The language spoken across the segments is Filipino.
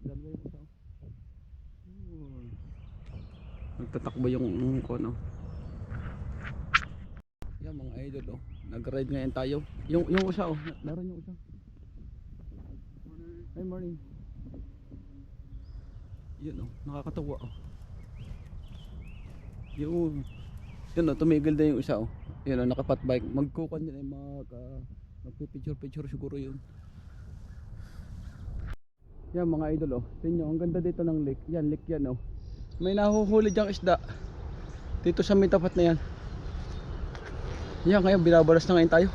Dalawa yung isa. Nagtatakbo yung kono. Yan mga idol oh. Nag-ride ngayon tayo. Yung usa oh. Naroon yung usa. Hi morning. Yun oh. Nakakatawa oh. Yun oh. Tumigil din yung isa oh. Yun oh. Nakapat bike. Magkukan yun ay magpipicture siguro yun. Yan mga idol oh. Tingnan ang ganda dito ng lake. Yan lake yan oh. May nahuhuli diyang isda dito sa may tapat na yan. Yan ngayon binabalas na ngayon tayo.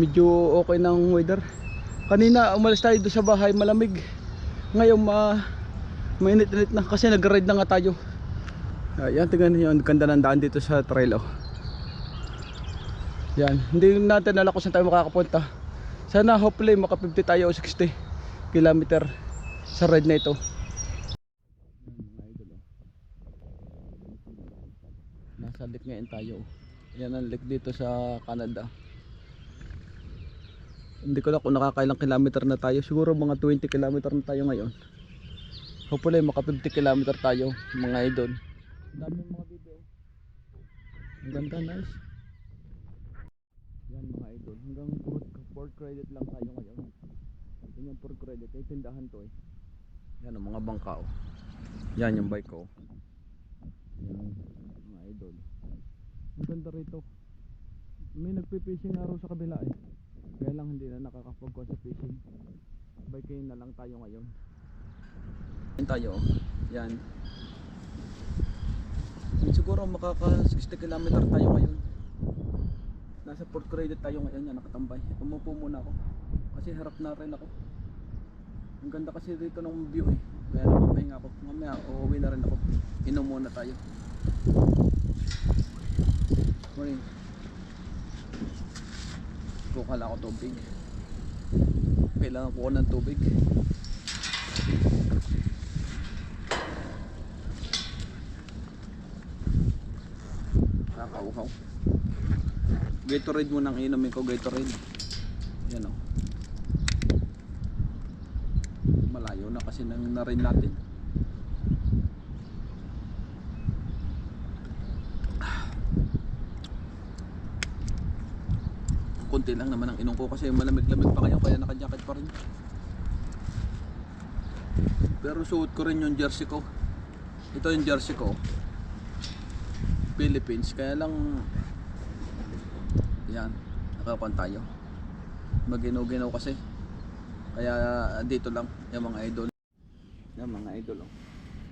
Medyo okay ng weather. Kanina umalis tayo doon sa bahay malamig. Ngayon mainit-init na kasi nag-ride na nga tayo. Yan tingnan niyo ang ganda ng daan dito sa trail oh. Yan hindi natin alam kung saan tayo makakapunta. Sana hopefully maka 50 tayo o 60 kilometer sa ride na ito. Nasa lake ngayon tayo. Yan ang lake dito sa Canada. Hindi ko lang kung nakakailang kilometer na tayo. Siguro mga 20 kilometer na tayo ngayon. Hopefully maka 50 kilometer tayo mga idol. Daming mga video. Ang ganda, nice. Yan mga idol. Hanggang port credit lang tayo ngayon. Yan yung port credit. Ay tindahan to eh. Yan ang mga bangka oh. Yan yung bike ko oh. Yan mga idol. Ang ganda rito. May nagpipishing araw sa kabila eh. Kaya lang hindi na nakakapagkuha sa fishing. Bike na lang tayo ngayon. Yan tayo. Yan. Siguro makaka 60 km tayo ngayon. Nasa port credit tayo ngayon. Yan nakatambay. Umupo muna ako. Kasi harap na rin ako. Ang ganda kasi dito ng view eh. Kaya napapahinga ako. Mamaya uuwi na rin ako. Inom muna tayo. Morning. Kuha lang ako tubig. Kailangan ko ng tubig. Nakakauhaw. Gatorade muna ang inumin ko. Gatorade. Yan o. Malayo na kasi nang narin natin. Kunti lang naman ang inom ko kasi malamig-lamig pa kayo kaya naka-jacket pa rin. Pero suot ko rin yung jersey ko. Ito yung jersey ko. Philippines. Kaya lang yan, nakakuan tayo. Maginaw-ginaw kasi. Kaya dito lang yung mga idol. Yung mga idol oh.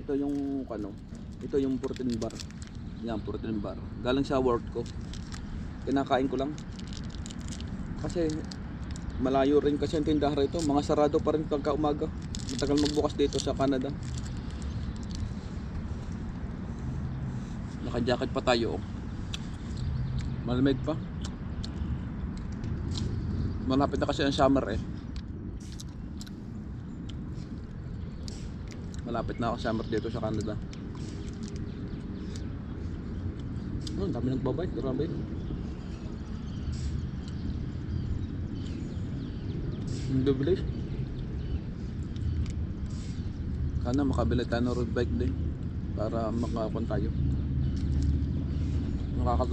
Ito yung ano, ito yung protein bar. Yan, protein bar. Galing sa work ko. Kinakain ko lang. Kasi malayo rin kasi ang tindahan rito. Mga sarado pa rin pagka umaga. Matagal magbukas dito sa Canada. Naka-jacket pa tayo oh. Malamig pa. Malapit na kasi ang summer eh. Malapit na ako summer dito sa Canada. Oh, dami nagbabike, grabe. Ang bibilis. Sana makabili tayo ng road bike din para makakapon tayo. Nakakatawa.